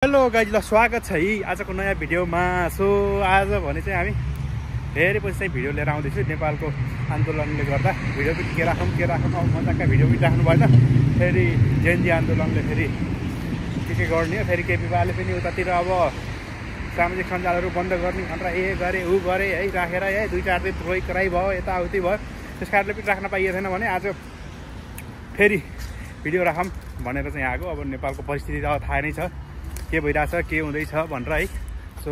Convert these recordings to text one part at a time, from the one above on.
Hello guys, ल स्वागत छ है आजको नयाँ भिडियोमा। सो आज भने चाहिँ हामी धेरै पछि चाहिँ भिडियो लिएर आउँदैछु। नेपालको आन्दोलनले गर्दा भिडियो पनि के राखौँ अब मजाका भिडियो पनि राख्नु भएन। फेरि जेएनजी आन्दोलनले फेरि के गर्ने हो, फेरि केपी बाले पनि उतातिर अब सामाजिक सञ्जालहरू बन्द गर्ने भनेर गरे ऊ गरे है, राखेर है 2-4 दिन रोइ कराइ भयो, यताउति भयो। त्यस कारणले पनि राख्न पाइएको थिएन भने आज फेरि भिडियो राखौँ भनेर चाहिँ आएको। अब नेपालको परिस्थिति त अब थाहा नै छ के भइरहेछ के हुँदैछ भनेर है। सो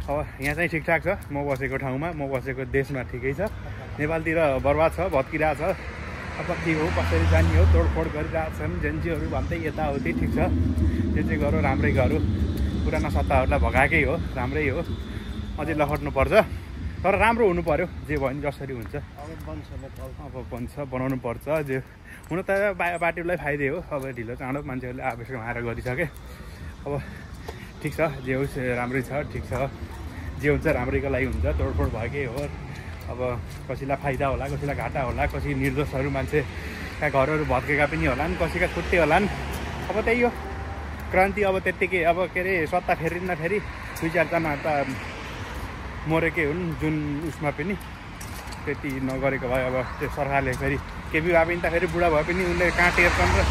अब यहाँ चाहिँ ठिकठाक छ, म बसेको ठाउँमा, म बसेको देशमा ठिकै छ। नेपालतिर बर्बाद छ, भत्किरहेछ। अब के हो, कसरी जाने हो, तोडफोड गरिरहेछन् जेएनजीहरू भन्दै यताउति। ठिक छ, त्यो चाहिँ गरौँ, राम्रै गरौँ। पुराना सत्ताहरूलाई भगाएकै हो, राम्रै हो। अझै लखट्नुपर्छ, तर राम्रो हुनु पर्यो। जे भयो नि जसरी हुन्छ अब बन्छ, बनाउनु पर्छ। जे हुन त पार्टीलाई फाइदै हो। अब ढिलो चाँडो मान्छेहरूले आवश्यक आएर गरिसके। अब ठिक छ, जे होस् राम्रै छ, ठिक छ। जे हुन्छ राम्रैको लागि हुन्छ, तोडफोड भएकै हो। अब कसैलाई फाइदा होला, कसैलाई घाटा होला, कसै निर्दोषहरू मान्छेका घरहरू भत्केका पनि होलान्, कसैका छुट्टै होलान्। अब त्यही हो क्रान्ति। अब त्यत्तिकै अब के अरे सत्ता फेरिन्न, फेरि 2-4 जना त मरेकै हुन् जुन उसमा पनि त्यति नगरेको भए। अब त्यो सरकारले फेरि केपी भए पनि त फेरि बुढा भए पनि उनले कहाँ टेर्छन् र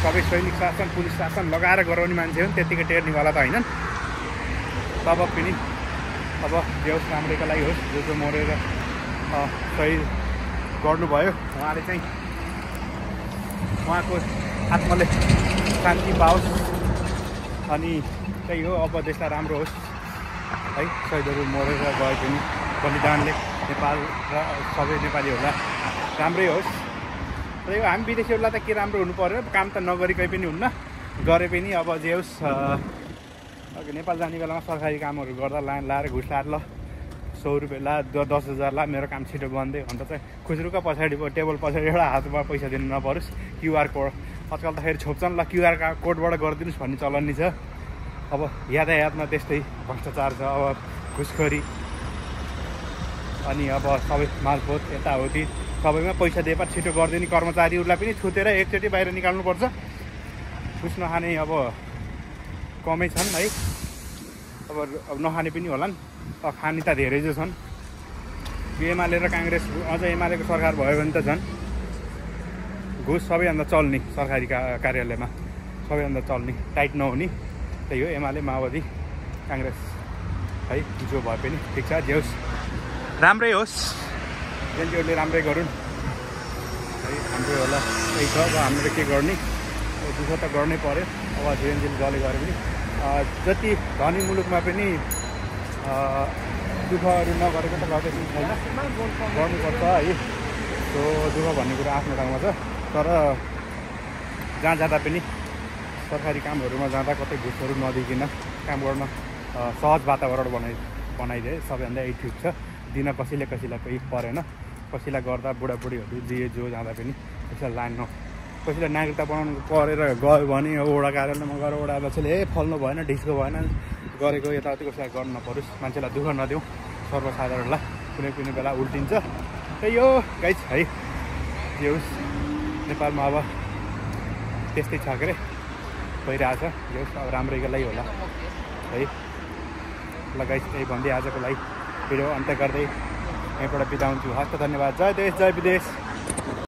सबै सैनिक शासन पुलिस शासन लगाएर गराउने मान्छे हुन्, त्यत्तिकै टेर्नेवाला त होइनन्। तब पनि अब जे होस् राम्रैको लागि होस्। जो मरेर शहीद गर्नुभयो उहाँले चाहिँ उहाँको आत्माले शान्ति पाओस्। अनि त्यही हो, अब देशलाई राम्रो होस् है। शहीदहरू मरेर गए पनि बलिदानले नेपाल र सबै नेपालीहरूलाई राम्रै होस्। त्यही हो, हामी विदेशीहरूलाई त के राम्रो हुनु पर्यो, काम त नगरिकै पनि हुन्न, गरे पनि अब जे होस्। नेपाल जाने बेलामा सरकारी कामहरू गर्दा लाएर घुस लाएर ल 100 रुपियाँ ला 10,000 ला, मेरो काम छिटो बन्दै अन्त चाहिँ खुजुरुका पछाडि टेबल पछाडि एउटा हातमा पैसा दिनु नपरोस्। क्युआर कोड आजकल त फेरि छोप्छन्, ल क्युआर कोडबाट गरिदिनुहोस् भन्ने चलन नि छ। अब यातायातमा त्यस्तै भ्रष्टाचार छ, अब घुसखोरी, अनि अब सबै मालपोत यताउति सबैमा पैसा दिएपछि छिटो गरिदिने कर्मचारीहरूलाई पनि छुटेर एकचोटि बाहिर निकाल्नुपर्छ। घुस नखाने अब कमै छन् है। अब नखाने पनि होलान्, खाने त धेरै जो छन्। एमाले र काङ्ग्रेस, अझ एमालेको सरकार भयो भने त झन् घुस सबैभन्दा चल्ने सरकारी कार्यालयमा, सबैभन्दा चल्ने, टाइट नहुने। त्यही हो, एमाले माओवादी काङ्ग्रेस है, जो भए पनि ठिक छ। जे होस् राम्रै होस्, जेएनजीहरूले राम्रै गरून् है, हाम्रो होला। त्यही छ, अब हामीले के गर्ने, दुःख त गर्नै पऱ्यो। अब जेएनजीले जसले गरे पनि जति धनी मुलुकमा पनि दुःखहरू नगरेको त गर्दै पनि छैन, गर्नुपर्छ है। सो दुःख भन्ने कुरा आफ्नो ठाउँमा छ, तर जहाँ जाँदा पनि सरकारी कामहरूमा जाँदा कतै घुसहरू नदिकन काम गर्न सहज वातावरण बनाइदिए सबैभन्दा यही ठिक छ। दिन कसैलाई केही परेन, कसैलाई गर्दा बुढाबुढीहरू जो जाँदा पनि कसैलाई लान्न, कसैलाई नागरिकता बनाउनु परेर गयो भने वडा कार्यालयमा गएर वडा अध्यक्षले फल्नु भएन, ढिस्को भएन गरेको यताउति कसैलाई गर्नु नपरोस्, मान्छेलाई दुःख नदेऊ, सर्वसाधारणलाई कुनै कुनै बेला उल्टिन्छ। त्यही हो गाइज है। जे होस् नेपालमा अब त्यस्तै छ के अरे, भइरहेछ। जे होस् अब राम्रैको लागि होला है। ल गाइज, त्यही भन्दै आजको लागि भिडियो अन्त्य गर्दै यहीँबाट बिदा हुन्छु। हस्त, धन्यवाद। जय देश जय विदेश।